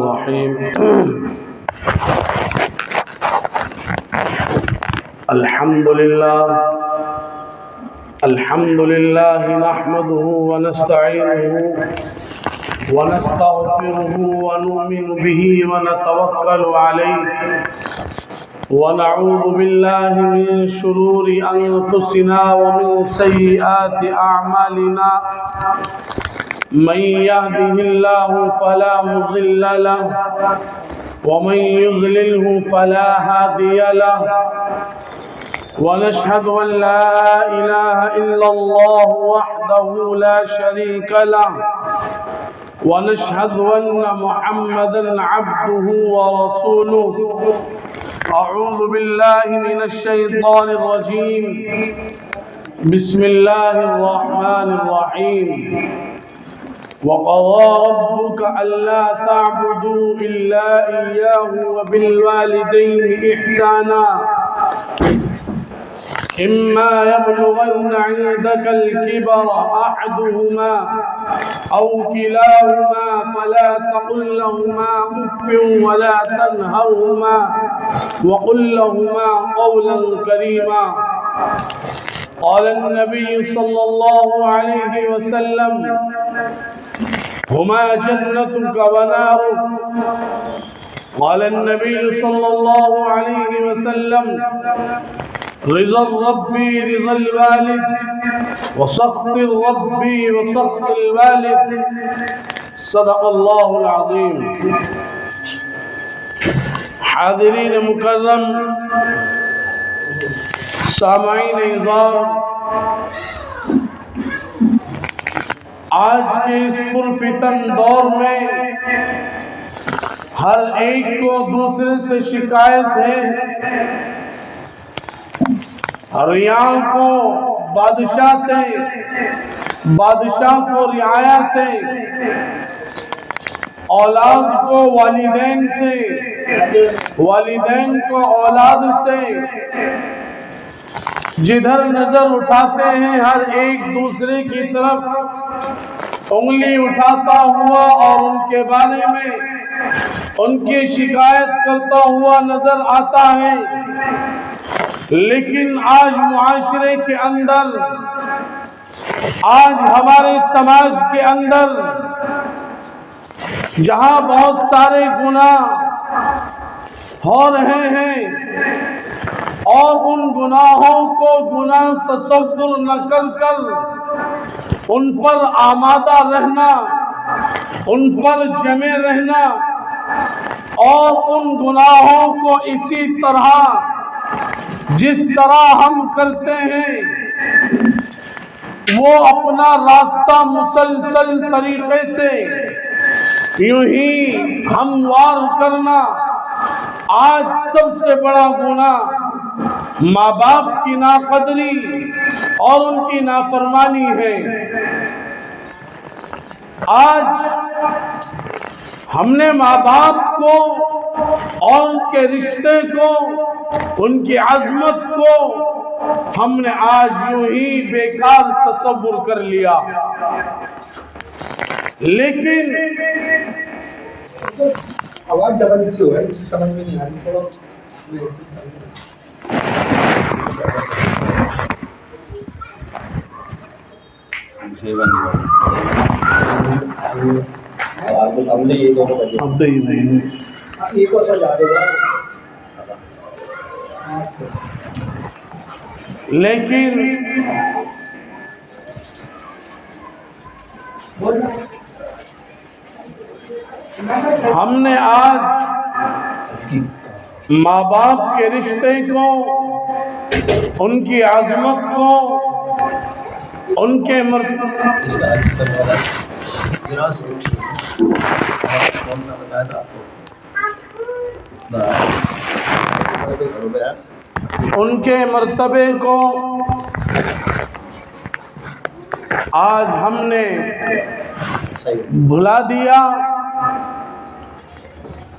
الرحيم الحمد لله نحمده ونستعينه ونستغفره ونؤمن به ونتوكل عليه ونعوذ بالله من شرور أنفسنا ومن سيئات أعمالنا من يهده الله فلا مضل له ومن يضلله فلا هادي له ونشهد أن لا إله إلا الله وحده لا شريك له ونشهد أن محمدا عبده ورسوله أعوذ بالله من الشيطان الرجيم بسم الله الرحمن الرحيم وقضى ربك ألا تعبدوا إلا إياه وبالوالدين إحسانا إما يبلغن عندك الكبر أحدهما أو كلاهما فلا تقل لهما أف ولا تنهرهما وقل لهما قولا كريما قال النبي صلى الله عليه وسلم هما جنتك ونارك قال النبي صلى الله عليه وسلم رضا الرب رضا الوالد وسخط الرب وسخط الوالد صدق الله العظيم حاضرین مکرم، سامعین اعزاز، آج کے اس پرفتن دور میں ہر ایک کو دوسرے سے شکایت ہے، رعایا کو بادشاہ سے، بادشاہ کو رعایا سے، اولاد کو والدین سے، والدین کو اولاد سے، جدھر نظر اٹھاتے ہیں ہر ایک دوسرے کی طرف انگلی اٹھاتا ہوا اور ان کے بارے میں ان کی شکایت کرتا ہوا نظر آتا ہے۔ لیکن آج معاشرے کے اندر، آج ہمارے سماج کے اندر جہاں بہت سارے گناہ ہو رہے ہیں اور ان گناہوں کو گناہ تصور نہ کر ان پر آمادہ رہنا، ان پر جمے رہنا اور ان گناہوں کو اسی طرح جس طرح ہم کرتے ہیں وہ اپنا راستہ مسلسل طریقے سے یوں ہی ہموار کرنا، آج سب سے بڑا گناہ ماں باپ کی ناقدری اور ان کی نافرمانی ہے۔ آج ہم نے ماں باپ کو اور ان کے رشتے کو، ان کی عظمت کو ہم نے آج یوں ہی بیکار تصور کر لیا۔ لیکن آواز ڈبل سے ہو رہا ہے، سمجھ میں نہیں آ رہی، تھوڑا لیکن ہم نے آج ماں باپ کے رشتے کو، ان کی عظمت کو، ان کے مرتبے کو آج ہم نے بھلا دیا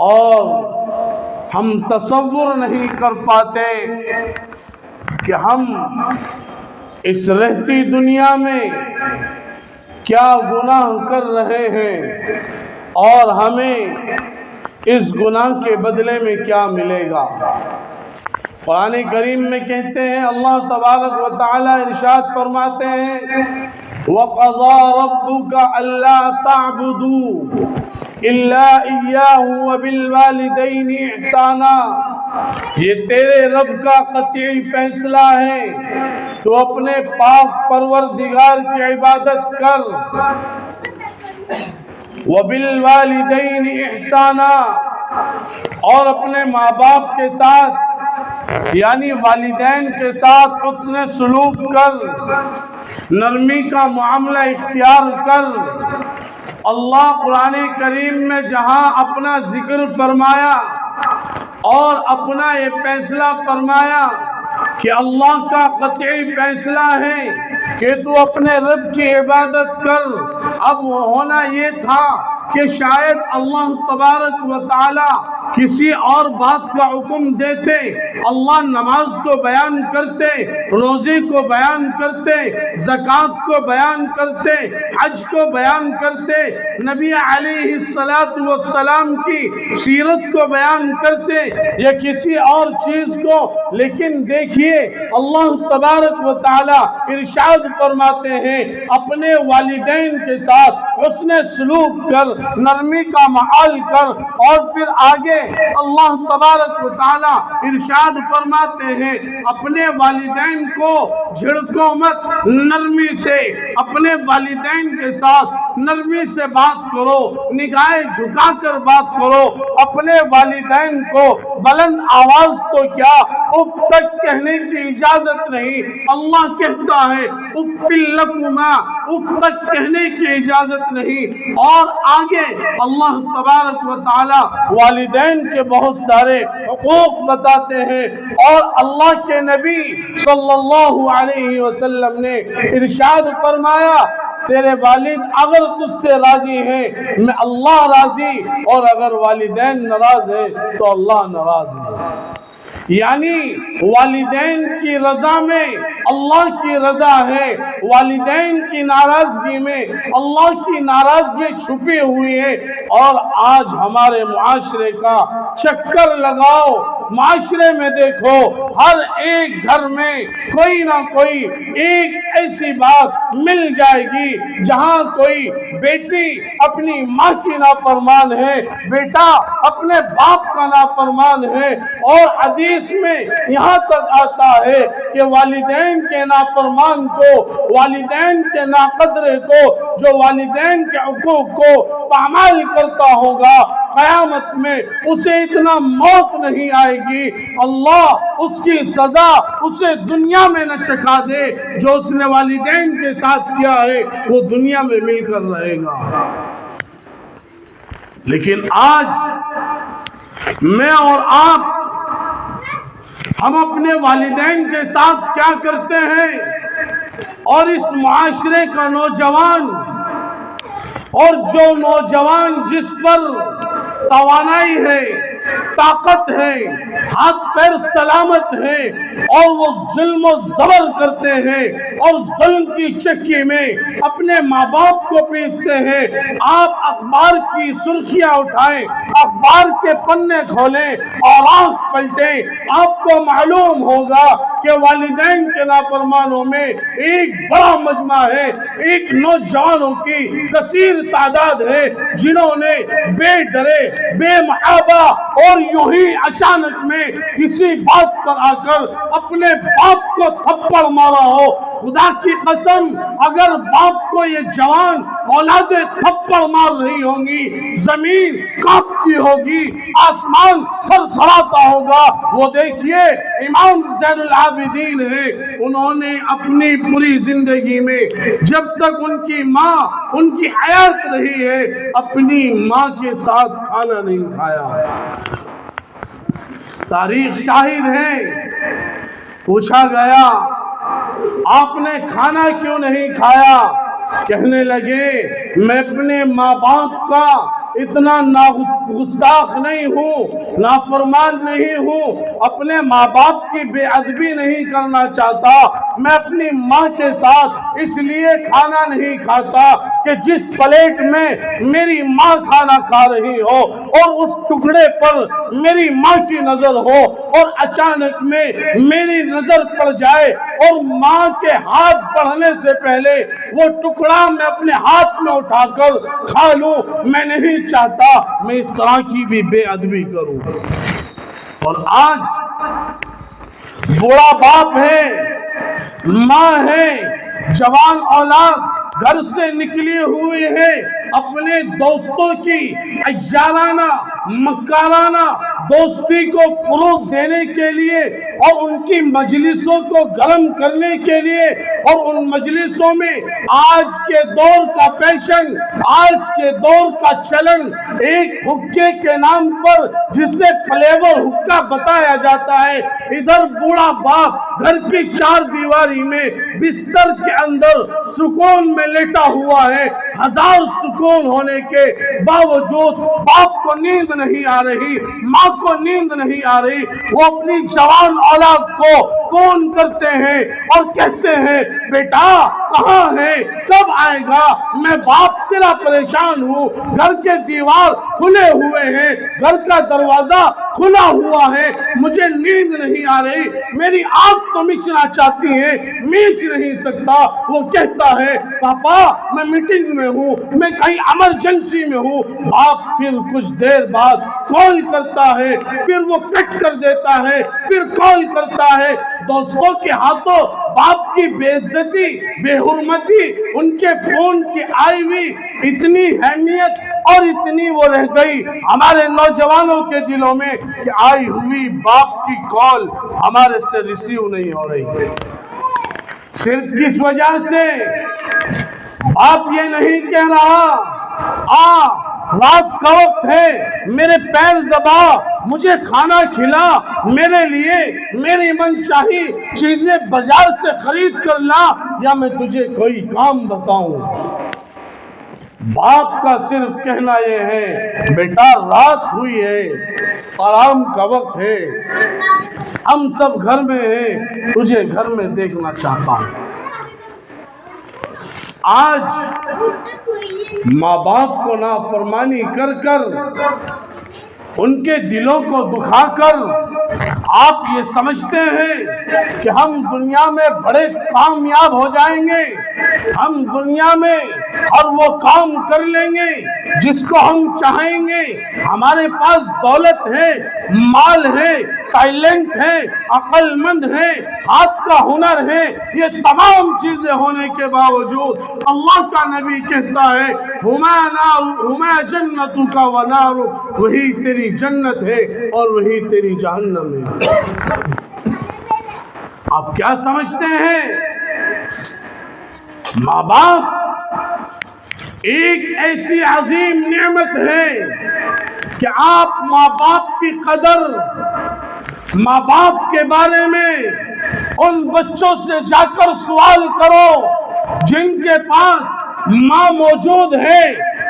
اور ہم تصور نہیں کر پاتے کہ ہم اس رہتی دنیا میں کیا گناہ کر رہے ہیں اور ہمیں اس گناہ کے بدلے میں کیا ملے گا؟ قرآن کریم میں کہتے ہیں، اللہ تبارک و تعالی ارشاد فرماتے ہیں، وَقَضَى رَبُّكَ أَلَّا تَعْبُدُوا إِلَّا إِيَّاهُ وَبِالْوَالِدَيْنِ إِحْسَانًا۔ یہ تیرے رب کا قطعی فیصلہ ہے، تو اپنے پاک پروردگار کی عبادت کر، وَبِالْوَالِدَيْنِ إِحْسَانًا، اور اپنے ماں باپ کے ساتھ یعنی والدین کے ساتھ حسن سلوک کر، نرمی کا معاملہ اختیار کر۔ اللہ قرآن کریم میں جہاں اپنا ذکر فرمایا اور اپنا یہ فیصلہ فرمایا کہ اللہ کا قطعی فیصلہ ہے کہ تو اپنے رب کی عبادت کر، اب ہونا یہ تھا کہ شاید اللہ تبارک و تعالی کسی اور بات کا حکم دیتے، اللہ نماز کو بیان کرتے، روزے کو بیان کرتے، زکوٰۃ کو بیان کرتے، حج کو بیان کرتے، نبی علیہ السلام کی سیرت کو بیان کرتے یا کسی اور چیز کو، لیکن دیکھیے اللہ تبارک و تعالی ارشاد فرماتے ہیں اپنے والدین کے ساتھ حسن سلوک کر، نرمی کا معاملہ کر، اور پھر آگے اللہ تبارک و تعالی ارشاد فرماتے ہیں اپنے والدین کو جھڑکو مت، نرمی سے اپنے والدین کے ساتھ نرمی سے بات کرو، نگاہیں جھکا کر بات کرو، اپنے والدین کو بلند آواز تو کیا اف تک کہنے کی اجازت نہیں، اللہ کہتا ہے اف لکما، اف تک کہنے کی اجازت نہیں۔ اور آگے اللہ تبارک و تعالی والدین کے بہت سارے حقوق بتاتے ہیں، اور اللہ کے نبی صلی اللہ علیہ وسلم نے ارشاد فرمایا تیرے والد اگر تجھ سے راضی ہیں میں اللہ راضی، اور اگر والدین ناراض ہیں تو اللہ ناراض ہے۔ یعنی والدین کی رضا میں اللہ کی رضا ہے، والدین کی ناراضگی میں اللہ کی ناراضگی چھپی ہوئی ہے۔ اور آج ہمارے معاشرے کا چکر لگاؤ، معاشرے میں دیکھو ہر ایک گھر میں کوئی نہ کوئی ایک ایسی بات مل جائے گی جہاں کوئی بیٹی اپنی ماں کی نافرمان ہے، بیٹا اپنے باپ کا نافرمان ہے، اور حدیث میں یہاں تک آتا ہے کہ والدین کے نافرمان کو، والدین کے ناقدرے کو، جو والدین کے حقوق کو پامال کرتا ہوگا، قیامت میں اسے اتنا موت نہیں آئے گی، اللہ اس کی سزا اسے دنیا میں نہ چکھا دے، جو اس نے والدین کے ساتھ کیا ہے وہ دنیا میں مل کر رہے گا۔ لیکن آج میں اور آپ ہم اپنے والدین کے ساتھ کیا کرتے ہیں، اور اس معاشرے کا نوجوان، اور جو نوجوان جس پر توانائی ہے، طاقت ہے، ہاتھ پیر سلامت ہے، اور وہ ظلم و زبر کرتے ہیں اور ظلم کی چکی میں اپنے ماں باپ کو پیستے ہیں۔ آپ اخبار کی سرخیاں اٹھائیں، اخبار کے پنے کھولیں اور آنکھ پلٹیں، آپ کو معلوم ہوگا کہ والدین کے نافرمانوں میں ایک بڑا مجمع ہے، ایک نوجوانوں کی کثیر تعداد ہے جنہوں نے بے ڈرے، بے محابہ اور یوں ہی اچانک میں کسی بات پر آ کر اپنے باپ کو تھپڑ مارا ہو۔ خدا کی قسم اگر باپ کو یہ جوان اولادیں تھپڑ مار رہی ہوں گی، زمین کانپتی ہوگی، آسمان تھر تھراتا ہوگا۔ وہ دیکھیے امام زین العابدین ہے، انہوں نے اپنی پوری زندگی میں جب تک ان کی ماں ان کی حیات رہی ہے اپنی ماں کے ساتھ کھانا نہیں کھایا۔ تاریخ شاہد ہے، پوچھا گیا آپ نے کھانا کیوں نہیں کھایا؟ کہنے لگے میں اپنے ماں باپ کا اتنا گستاخ نہیں ہوں، نافرمان نہیں ہوں، اپنے ماں باپ کی بے ادبی نہیں کرنا چاہتا۔ میں اپنی ماں کے ساتھ اس لیے کھانا نہیں کھاتا کہ جس پلیٹ میں میری ماں کھانا کھا رہی ہو اور اس ٹکڑے پر میری ماں کی نظر ہو اور اچانک میں میری نظر پڑ جائے اور ماں کے ہاتھ بڑھنے سے پہلے وہ ٹکڑا میں اپنے ہاتھ میں اٹھا کر کھا لوں۔ میں نہیں چاہتا میں اس طرح کی بھی بے ادبی کروں۔ اور آج بوڑھا باپ ہے، ماں ہے، جوان اولاد گھر سے نکلی ہوئی ہے، اپنے دوستوں کی عیارانہ مکارانہ دوستی کو فروغ دینے کے لیے اور ان کی مجلسوں کو گرم کرنے کے لیے، اور ان مجلسوں میں آج کے دور کا فیشن، آج کے دور کا چلن، ایک حکے کے نام پر جسے فلیور حکا بتایا جاتا ہے، ادھر بوڑھا باپ گھر کی چار دیواری میں بستر کے اندر سکون میں لیٹا ہوا ہے، ہزار سکون ہونے کے باوجود باپ کو نیند نہیں آ رہی، ماں کو نیند نہیں آ رہی، وہ اپنی جوان اولاد کو فون کرتے ہیں اور کہتے ہیں بیٹا کہاں ہے، کب آئے گا، میں باپ تیرا پریشان ہوں، گھر کے دیوار کھلے ہوئے ہیں، گھر کا دروازہ کھلا ہوا ہے، مجھے نیند نہیں آ رہی، میری آنکھ تو مچنا چاہتی ہے، میچ نہیں سکتا۔ وہ کہتا ہے پاپا میں میٹنگ میں ہوں، میں کہیں ایمرجنسی میں ہوں۔ باپ پھر کچھ دیر بعد کال کرتا ہے، پھر وہ کٹ کر دیتا ہے، پھر کال کرتا ہے۔ دوستوں کے ہاتھوں باپ کی بے عزتی، بے حرمتی، ان کے فون کی آئی ہوئی اتنی اہمیت اور اتنی وہ رہ گئی ہمارے نوجوانوں کے دلوں میں کہ آئی ہوئی باپ کی کال ہمارے سے ریسیو نہیں ہو رہی۔ صرف کس وجہ سے؟ باپ یہ نہیں کہہ رہا رات کا وقت ہے، میرے پیر دبا، مجھے کھانا کھلا، میرے لیے میری من چاہی چیزیں بازار سے خرید کر لا، یا میں تجھے کوئی کام بتاؤں۔ باپ کا صرف کہنا یہ ہے بیٹا رات ہوئی ہے، آرام کا وقت ہے، ہم سب گھر میں ہیں، تجھے گھر میں دیکھنا چاہتا ہوں۔ آج ماں باپ کو نافرمانی کر کر، ان کے دلوں کو دکھا کر آپ یہ سمجھتے ہیں کہ ہم دنیا میں بڑے کامیاب ہو جائیں گے، ہم دنیا میں اور وہ کام کر لیں گے جس کو ہم چاہیں گے، ہمارے پاس دولت ہے، مال ہے، ٹیلنٹ ہے، عقل مند ہے، ہاتھ کا ہنر ہے، یہ تمام چیزیں ہونے کے باوجود اللہ کا نبی کہتا ہے ہما جنتک و نار، وہی تیری جنت ہے اور وہی تیری جہنم ہے۔ آپ کیا سمجھتے ہیں؟ ماں باپ ایک ایسی عظیم نعمت ہے کہ آپ ماں باپ کی قدر، ماں باپ کے بارے میں ان بچوں سے جا کر سوال کرو جن کے پاس ماں موجود ہے،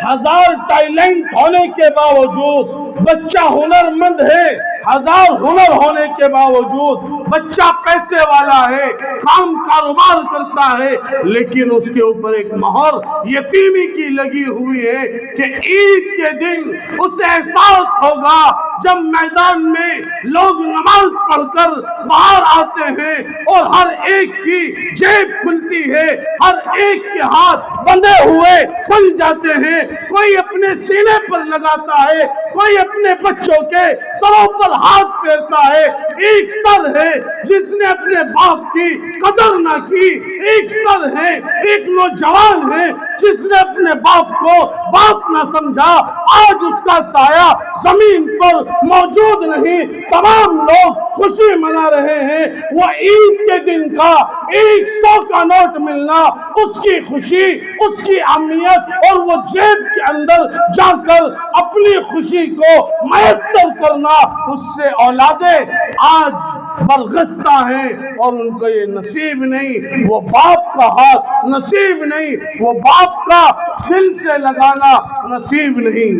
ہزار ٹیلنٹ ہونے کے باوجود، بچہ ہنر مند ہے، ہزار ہنر ہونے کے باوجود، بچہ پیسے والا ہے، کام کاروبار کرتا ہے، لیکن اس کے اوپر ایک مہر یتیمی کی لگی ہوئی ہے کہ عید کے دن اسے احساس ہوگا جب میدان میں لوگ نماز پڑھ کر باہر آتے ہیں اور ہر ایک کی جیب کھلتی ہے، ہر ایک کے ہاتھ بندھے ہوئے کھل جاتے ہیں، کوئی اپنے سینے پر لگاتا ہے، کوئی اپنے بچوں کے سروں پر ہاتھ پھیرتا ہے۔ ایک سر ہے جس نے اپنے باپ کی قدر نہ کی، ایک سر ہے، ایک نوجوان ہے جس نے اپنے باپ کو باپ نہ سمجھا، آج اس کا سایہ زمین پر موجود نہیں، تمام لوگ خوشی منا رہے ہیں۔ وہ عید کے دن کا 100 کا نوٹ ملنا، اس کی خوشی، اس کی اہمیت، اور وہ جیب کے اندر جا کر اپنی خوشی کو میسر کرنا، اس سے اولادیں آج برگزتا ہے اور ان کو یہ نصیب نہیں، وہ باپ کا ہاتھ نصیب نہیں، وہ باپ کا دل سے لگانا نصیب نہیں۔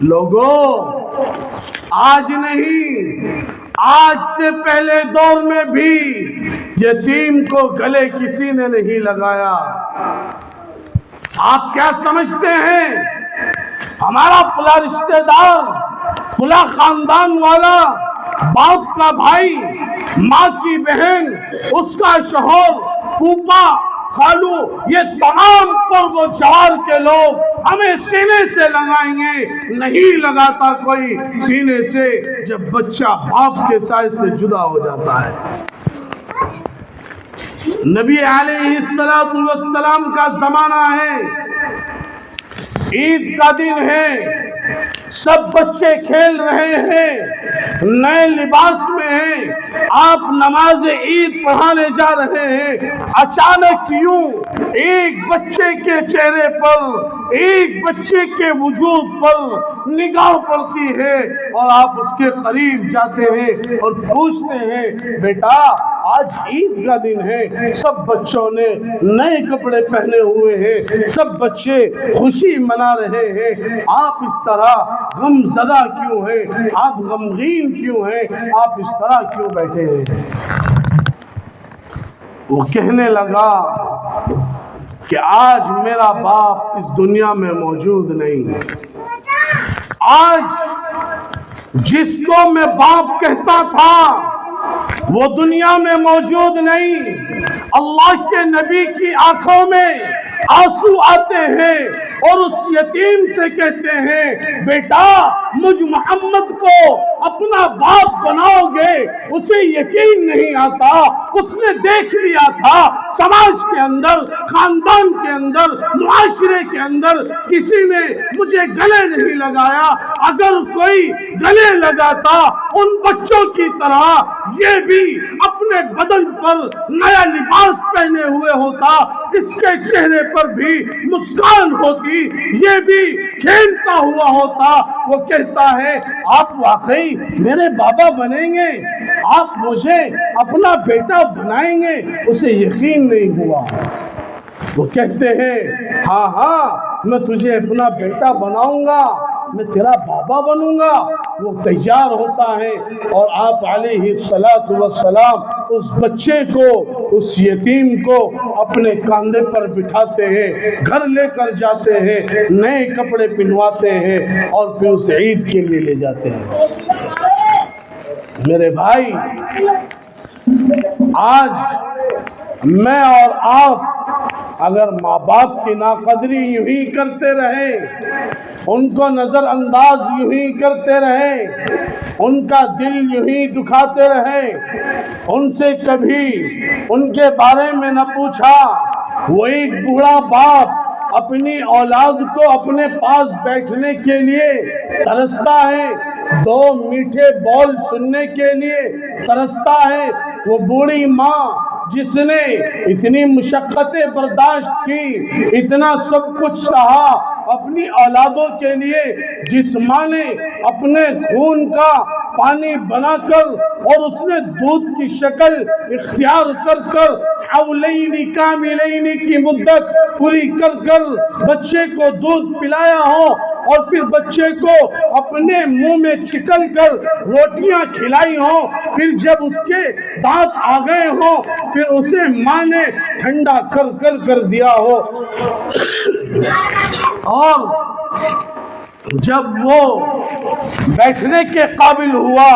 لوگوں، آج نہیں، آج سے پہلے دور میں بھی یتیم کو گلے کسی نے نہیں لگایا۔ آپ کیا سمجھتے ہیں ہمارا فلاں رشتہ دار، فلاں خاندان والا، باپ کا بھائی، ماں کی بہن، اس کا شوہر، پھوپھا، خالو، یہ تمام قرب و جوار کے لوگ ہمیں سینے سے لگائیں گے؟ نہیں لگاتا کوئی سینے سے جب بچہ باپ کے سائے سے جدا ہو جاتا ہے۔ نبی علیہ السلام کا زمانہ ہے، عید کا دن ہے، سب بچے کھیل رہے ہیں، نئے لباس میں ہیں، آپ نماز عید پڑھانے جا رہے ہیں، اچانک یوں ایک بچے کے چہرے پر، ایک بچے کے وجود پر نگاہ پڑتی ہے اور آپ اس کے قریب جاتے ہیں اور پوچھتے ہیں، بیٹا آج عید کا دن ہے، سب بچوں نے نئے کپڑے پہنے ہوئے ہیں، سب بچے خوشی منا رہے ہیں، آپ اس طرح غم زدہ کیوں ہیں؟ آپ غمگین کیوں ہیں؟ آپ اس طرح کیوں بیٹھے ہیں؟ وہ کہنے لگا کہ آج میرا باپ اس دنیا میں موجود نہیں، آج جس کو میں باپ کہتا تھا وہ دنیا میں موجود نہیں۔ اللہ کے نبی کی آنکھوں میں آنسو آتے ہیں اور اس یتیم سے کہتے ہیں، بیٹا مجھ محمد کو اپنا باپ بناؤ گے؟ اسے یقین نہیں آتا، اس نے دیکھ لیا تھا سماج کے اندر، خاندان کے اندر، معاشرے کے اندر کسی نے مجھے گلے نہیں لگایا، اگر کوئی گلے لگاتا ان بچوں کی طرح یہ بھی اپنے بدن پر نیا لباس پہنے ہوئے ہوتا، اس کے چہرے پر بھی مسکان ہوتی، یہ بھی کھیلتا ہوا ہوتا۔ وہ کہتا ہے آپ واقعی میرے بابا بنیں گے، آپ مجھے اپنا بیٹا بنائیں گے؟ اسے یقین نہیں ہوا۔ وہ کہتے ہیں ہاں ہاں میں تجھے اپنا بیٹا بناؤں گا، میں تیرا بابا بنوں گا۔ وہ تیار ہوتا ہے اور آپ علیہ السلام اس بچے کو، اس یتیم کو اپنے کاندھے پر بٹھاتے ہیں، گھر لے کر جاتے ہیں، نئے کپڑے پہنواتے ہیں اور پھر اس عید کے لیے لے جاتے ہیں۔ میرے بھائی، آج میں اور آپ اگر ماں باپ کی ناقدری یوں ہی کرتے رہے، ان کو نظر انداز یوں ہی کرتے رہے، ان کا دل یوں ہی دکھاتے رہے، ان سے کبھی ان کے بارے میں نہ پوچھا، وہ ایک بوڑھا باپ اپنی اولاد کو اپنے پاس بیٹھنے کے لیے ترستا ہے، دو میٹھے بول سننے کے لیے ترستا ہے، وہ بوڑھی ماں جس نے اتنی مشقتیں برداشت کی، اتنا سب کچھ سہا اپنی اولادوں کے لیے، جس ماں نے اپنے خون کا پانی بنا کر اور اس نے دودھ کی شکل اختیار کر کر حولین کاملین کی مدت پوری کر کر بچے کو دودھ پلایا ہو اور پھر بچے کو اپنے منہ میں چکل کر روٹیاں کھلائی ہوں، پھر جب اس کے دانت آ گئے ہوں پھر اسے ماں نے ٹھنڈا کر دیا ہو، اور جب وہ بیٹھنے کے قابل ہوا،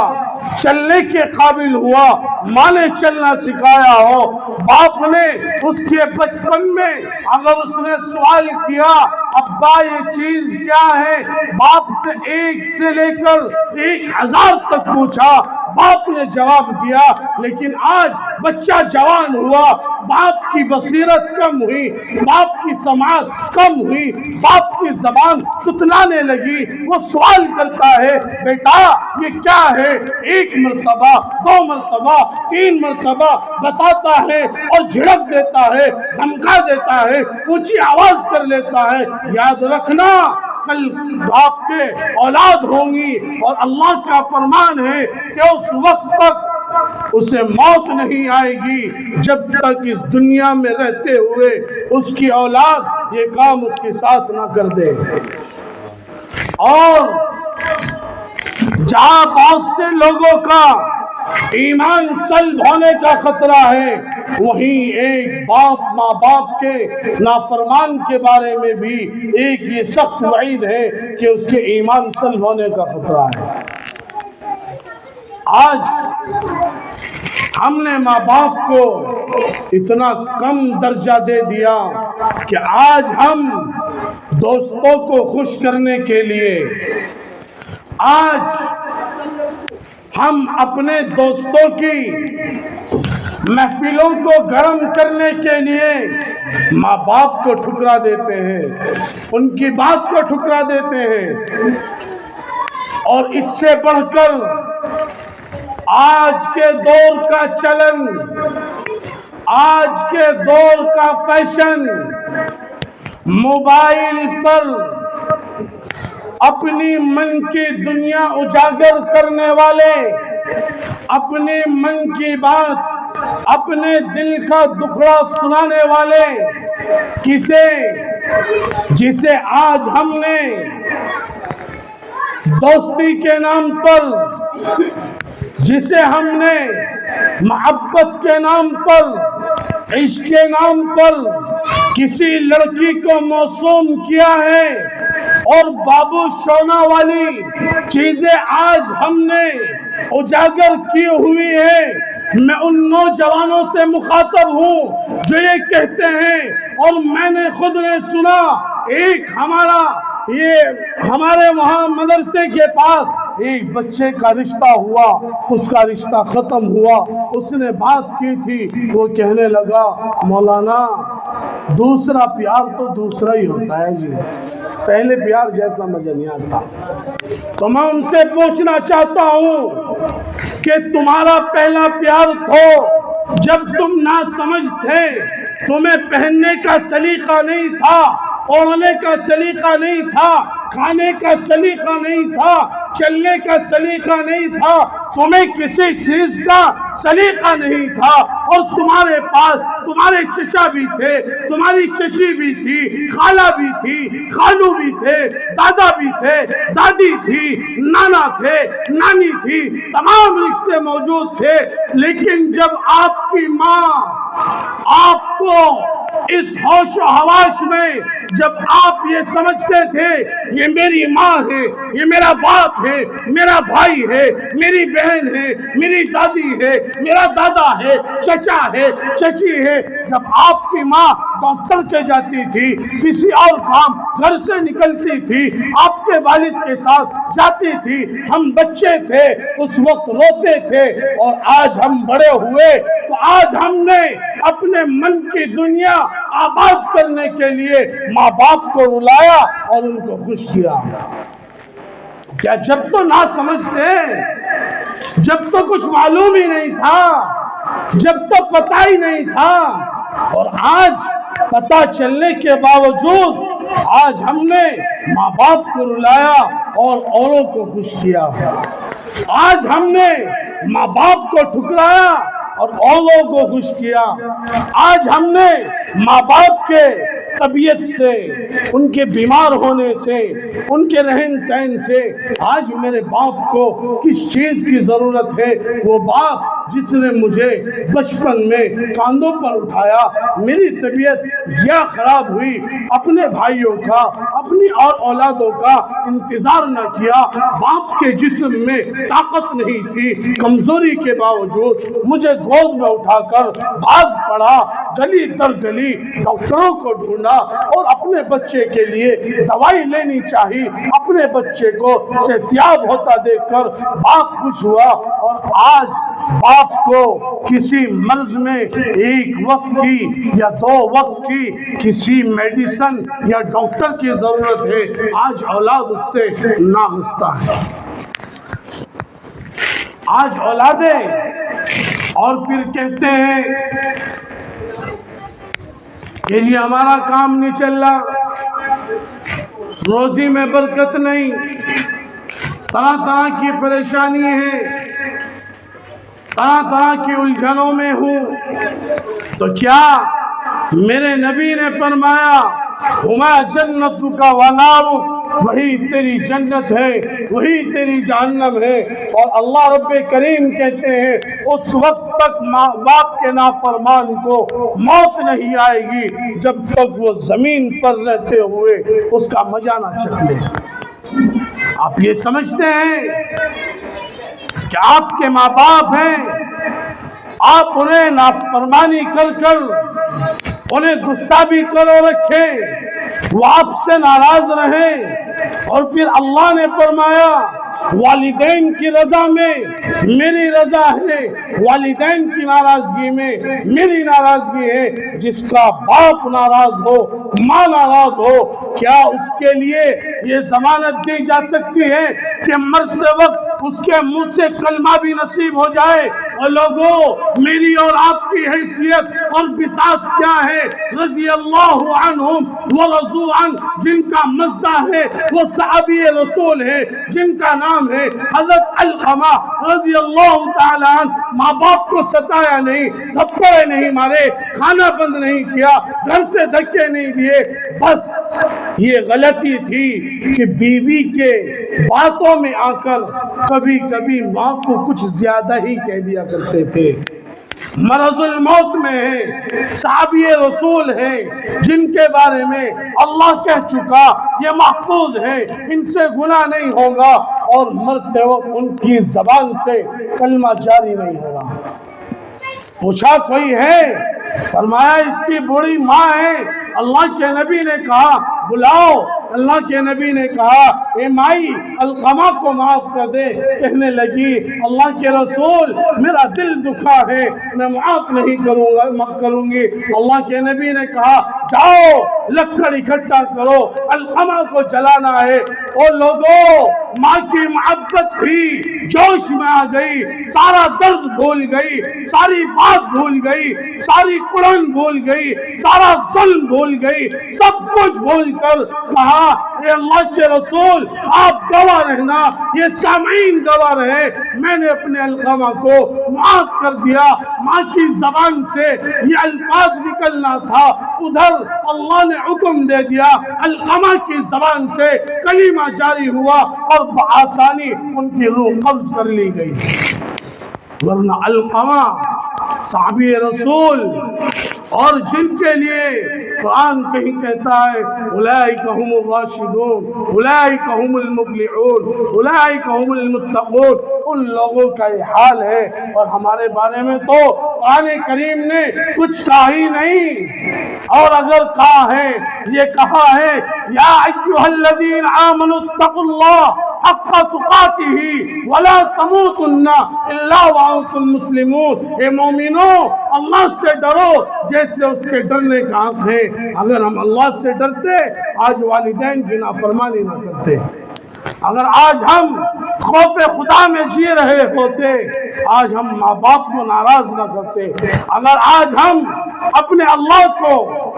چلنے کے قابل ہوا، ماں نے چلنا سکھایا ہو، باپ نے اس کے بچپن میں اگر اس نے سوال کیا ابا یہ چیز کیا ہے، باپ سے 1 سے لے کر 1000 تک پوچھا، باپ نے جواب دیا، لیکن آج بچہ جوان ہوا، باپ کی بصیرت کم ہوئی، باپ کی سماعت کم ہوئی، باپ کی زبان تتلانے لگی، وہ سوال کرتا ہے بیٹا یہ کیا ہے؟ 1 مرتبہ 2 مرتبہ 3 مرتبہ بتاتا ہے اور جھڑک دیتا ہے، دھمکا دیتا ہے، اونچی آواز کر لیتا ہے۔ یاد رکھنا کل آپ کے اولاد ہوں گی، اور اللہ کا فرمان ہے کہ اس وقت تک اسے موت نہیں آئے گی جب تک اس دنیا میں رہتے ہوئے اس کی اولاد یہ کام اس کے ساتھ نہ کر دے۔ اور جہاں بہت سے لوگوں کا ایمان سلب ہونے کا خطرہ ہے، وہیں ایک باپ ماں باپ کے نافرمان کے بارے میں بھی ایک یہ سخت وعید ہے کہ اس کے ایمان سلب ہونے کا خطرہ ہے۔ آج ہم نے ماں باپ کو اتنا کم درجہ دے دیا کہ آج ہم دوستوں کو خوش کرنے کے لیے، آج ہم اپنے دوستوں کی محفلوں کو گرم کرنے کے لیے ماں باپ کو ٹھکرا دیتے ہیں، ان کی بات کو ٹھکرا دیتے ہیں۔ اور اس سے بڑھ کر آج کے دور کا چلن، آج کے دور کا فیشن، موبائل پر اپنی من کی دنیا اجاگر کرنے والے، اپنے من کی بات، اپنے دل کا دکھڑا سنانے والے، جسے آج ہم نے دوستی کے نام پر، جسے ہم نے محبت کے نام پر، عشق کے نام پر کسی لڑکی کو موسوم کیا ہے، اور بابو شونا والی چیزیں آج ہم نے اجاگر کی ہوئی ہے۔ میں ان نوجوانوں سے مخاطب ہوں جو یہ کہتے ہیں، اور میں نے خود نے سنا، ایک ہمارے وہاں مدرسے کے پاس ایک بچے کا رشتہ ہوا، اس کا رشتہ ختم ہوا، اس نے بات کی تھی، وہ کہنے لگا مولانا دوسرا پیار تو دوسرا ہی ہوتا ہے جی، پہلے پیار جیسا مجھے نہیں آتا۔ تو میں ان سے پوچھنا چاہتا ہوں کہ تمہارا پہلا پیار تو جب تم ناسمجھ تھے، تمہیں پہننے کا سلیقہ نہیں تھا، اوڑھنے کا سلیقہ نہیں تھا، کھانے کا سلیقہ نہیں تھا، چلنے کا سلیقہ نہیں تھا، تمہیں کسی چیز کا سلیقہ نہیں تھا، اور تمہارے پاس تمہارے چچا بھی تھے، تمہاری چچی بھی تھی، خالہ بھی تھی، خالو بھی تھے، دادا بھی تھے، دادی تھی، نانا تھے، نانی تھی، تمام رشتے موجود تھے، لیکن جب آپ کی ماں آپ کو اس ہوش و حواس میں، جب آپ یہ سمجھتے تھے یہ میری ماں ہے، یہ میرا باپ ہے، میرا بھائی ہے، میری بہن ہے، میری دادی ہے، میرا دادا ہے، چچا ہے، چچی ہے، جب آپ کی ماں ڈاکٹر کے جاتی تھی، کسی اور کام گھر سے نکلتی تھی، آپ کے والد کے ساتھ جاتی تھی، ہم بچے تھے اس وقت روتے تھے، اور آج ہم بڑے ہوئے تو آج ہم نے اپنے من کی دنیا آباد کرنے کے لیے ماں باپ کو رلایا اور ان کو خوش کیا۔ کیا جب تو نہ سمجھتے، جب تو کچھ معلوم ہی نہیں تھا، جب تو پتہ ہی نہیں تھا، اور آج پتہ چلنے کے باوجود آج ہم نے ماں باپ کو رلایا اور اوروں کو خوش کیا۔ آج ہم نے ماں باپ کو ٹھکرایا اور اوروں کو خوش کیا۔ آج ہم نے ماں باپ کے طبیعت سے، ان کے بیمار ہونے سے، ان کے رہن سہن سے، آج میرے باپ کو کس چیز کی ضرورت ہے، وہ باپ جس نے مجھے بچپن میں کاندھوں پر اٹھایا، میری طبیعت یا خراب ہوئی، اپنے بھائیوں کا، اپنی اور اولادوں کا انتظار نہ کیا، باپ کے جسم میں طاقت نہیں تھی، کمزوری کے باوجود مجھے گود میں اٹھا کر بھاگ پڑا، گلی در گلی ڈاکٹروں کو ڈھونڈا، اور اپنے بچے کے لیے دوائی لینی چاہی، اپنے بچے کو صحتیاب ہوتا دیکھ کر باپ خوش ہوا۔ اور آج باپ کو کسی مرض میں ایک وقت کی یا 2 وقت کی کسی میڈیسن یا ڈاکٹر کی ضرورت ہے، آج اولاد اس سے ناگفتہ ہے۔ آج اولادیں اور پھر کہتے ہیں کہ جی ہمارا کام نہیں چل رہا، روزی میں برکت نہیں، طرح طرح کی پریشانی ہے، طرح طرح کی الجھنوں میں ہوں، تو کیا میرے نبی نے فرمایا ہما جنتک ونارک، وہی تیری جنت ہے، وہی تیری جہنم ہے۔ اور اللہ رب کریم کہتے ہیں اس وقت تک ماں باپ کے نافرمان کو موت نہیں آئے گی جب تک وہ زمین پر رہتے ہوئے اس کا مزہ نہ چکھ لے۔ آپ یہ سمجھتے ہیں کہ آپ کے ماں باپ ہیں، آپ انہیں نافرمانی کر کر انہیں غصہ بھی کرو رکھیں، وہ آپ سے ناراض رہیں، اور پھر اللہ نے فرمایا والدین کی رضا میں میری رضا ہے، والدین کی ناراضگی میں میری ناراضگی ہے۔ جس کا باپ ناراض ہو، ماں ناراض ہو، کیا اس کے لیے یہ ضمانت دی جا سکتی ہے کہ مرتے وقت اس کے منہ سے کلمہ بھی نصیب ہو جائے؟ اور لوگوں، میری اور آپ کی حیثیت اور بساط کیا ہے؟ رضی اللہ عنہم ورضوا عنہ، جن کا مزدہ ہے وہ صحابی رسول ہے، جن کا نام ہے حضرت علقمہ رضی اللہ تعالیٰ عنہ، ماں باپ کو ستایا نہیں، تھپڑے نہیں مارے، کھانا بند نہیں کیا، گھر سے دھکے نہیں دیے، بس یہ غلطی تھی کہ بیوی کے باتوں میں آ کر کبھی کبھی ماں کو کچھ زیادہ ہی کہہ دیا کرتے تھے۔ مرض الموت میں ہے، صحابی رسول ہے، جن کے بارے میں اللہ کہہ چکا یہ محفوظ ہے، ان سے گناہ نہیں ہوگا، اور مرتے وقت ان کی زبان سے کلمہ جاری نہیں ہوگا۔ پوچھا کوئی ہے؟ فرمایا اس کی بوڑھی ماں ہے۔ اللہ کے نبی نے کہا بلاؤ، اللہ کے نبی نے کہا اے مائی علقمہ کو معاف کر دے۔ کہنے لگی اللہ کے رسول میرا دل دکھا ہے، میں معاف نہیں کروں گی۔ اللہ کے نبی نے کہا جاؤ لکڑ اکٹھا کرو، علقمہ کو جلانا ہے۔ اور لوگوں، ماں کی محبت تھی، جوش میں آ گئی، سارا درد بھول گئی، ساری بات بھول گئی، ساری قرآن بھول گئی، سارا ظلم بھول گئی، سب کچھ بھول کر کہا اے اللہ کے رسول آپ گواہ رہنا، یہ سامعین گواہ رہے، میں نے اپنے علقمہ کو معاف کر دیا۔ ماں کی زبان سے یہ الفاظ نکلنا تھا، ادھر اللہ نے حکم دے دیا، علقمہ کی زبان سے کلمہ جاری ہوا اور بآسانی ان کی روح قبض کر لی گئی۔ ورنہ علقمہ صحابی رسول، اور جن کے لیے قرآن کہیں کہتا ہے اولئک هم الراشدون، اولئک هم المفلحون، اولئک هم المتقون، ان لوگوں کا یہ حال ہے۔ اور ہمارے بارے میں تو قرآن کریم نے کچھ کہا ہی نہیں، اور اگر کہا ہے یہ کہا ہے یا ایھا الذین آمنوا اتقوا اللہ حق تقاتہ ولا تموتن الا وانتم مسلمون۔ اے مومنو، اللہ سے ڈرو جیسے اس کے ڈرنے کا حق ہے۔ اگر ہم اللہ سے ڈرتے آج والدین کی نافرمانی نہ کرتے، اگر آج ہم خوف خدا میں جی رہے ہوتے، آج ہم ماں باپ کو ناراض نہ کرتے، اگر آج ہم اپنے اللہ کو،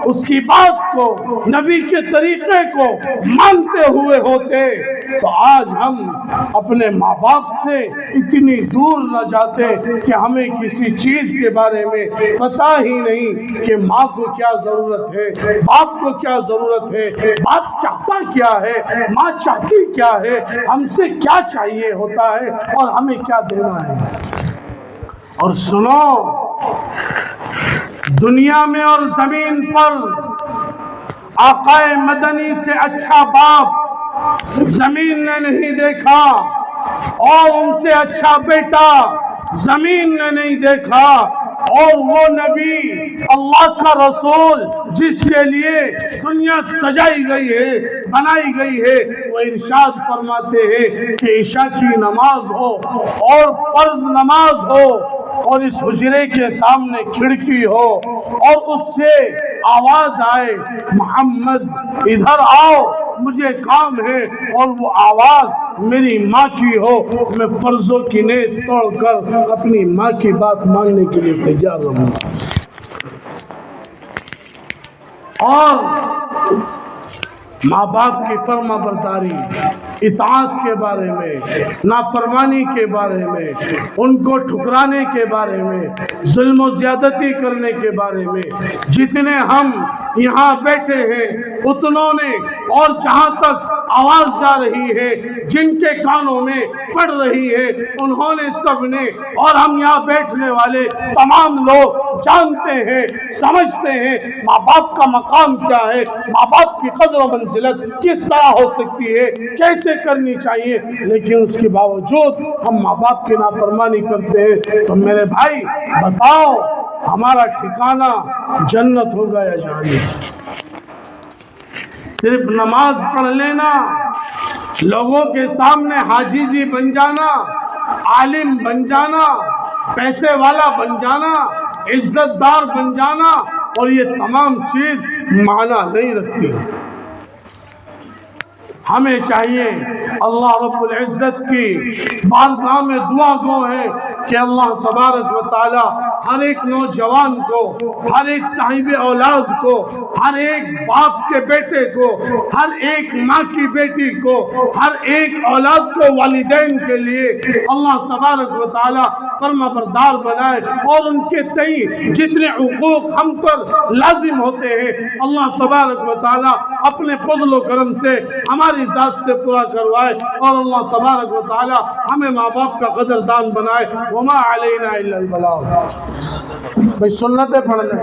اس کی بات کو، نبی کے طریقے کو مانتے ہوئے ہوتے، تو آج ہم اپنے ماں باپ سے اتنی دور نہ جاتے کہ ہمیں کسی چیز کے بارے میں پتہ ہی نہیں کہ ماں کو کیا ضرورت ہے، باپ کو کیا ضرورت ہے، باپ چاہتا کیا ہے، ماں چاہتی کیا ہے، ہم سے کیا چاہیے ہوتا ہے اور ہمیں کیا دینا ہے۔ اور سنو، دنیا میں اور زمین پر آقا مدنی سے اچھا باپ زمین نے نہیں دیکھا، اور ان سے اچھا بیٹا زمین نے نہیں دیکھا، اور وہ نبی اللہ کا رسول جس کے لیے دنیا سجائی گئی ہے، بنائی گئی ہے، وہ ارشاد فرماتے ہیں کہ عشاء کی نماز ہو اور فرض نماز ہو، اور اس حجرے کے سامنے کھڑکی ہو، اور اس سے آواز آئے محمد ادھر آؤ مجھے کام ہے، اور وہ آواز میری ماں کی ہو، میں فرضوں کی نیت توڑ کر اپنی ماں کی بات ماننے کے لیے تیار رہوں۔ اور ماں باپ کی فرما برداری، اطاعت کے بارے میں، نافرمانی کے بارے میں، ان کو ٹھکرانے کے بارے میں، ظلم و زیادتی کرنے کے بارے میں، جتنے ہم یہاں بیٹھے ہیں اتنوں نے، اور جہاں تک آواز جا رہی ہے جن کے کانوں میں پڑ رہی ہے انہوں نے سب نے، اور ہم یہاں بیٹھنے والے تمام لوگ جانتے ہیں، سمجھتے ہیں ماں باپ کا مقام کیا ہے، ماں باپ کی قدر و منزلت کس طرح ہو سکتی ہے، کیسے کرنی چاہیے، لیکن اس کے باوجود ہم ماں باپ کی نافرمانی کرتے ہیں۔ تو میرے بھائی بتاؤ ہمارا ٹھکانہ جنت ہوگا یا جہنم؟ صرف نماز پڑھ لینا، لوگوں کے سامنے حاجی جی بن جانا، عالم بن جانا، پیسے والا بن جانا، عزت دار بن جانا، اور یہ تمام چیز معنی نہیں رکھتی۔ ہمیں چاہیے اللہ رب العزت کی بارگاہ میں دعا گو ہے کہ اللہ تبارک و تعالی ہر ایک نوجوان کو، ہر ایک صاحب اولاد کو، ہر ایک باپ کے بیٹے کو، ہر ایک ماں کی بیٹی کو، ہر ایک اولاد کو، والدین کے لیے اللہ تبارک و تعالی فرما بردار بنائے، اور ان کے تئیں جتنے حقوق ہم پر لازم ہوتے ہیں اللہ تبارک و تعالی اپنے فضل و کرم سے ہماری ذات سے پورا کروائے، اور اللہ تبارک و تعالی ہمیں ماں باپ کا قدردان بنائے۔ وما علینا الا البلاغ۔ بھئی سنتیں پڑھ لیں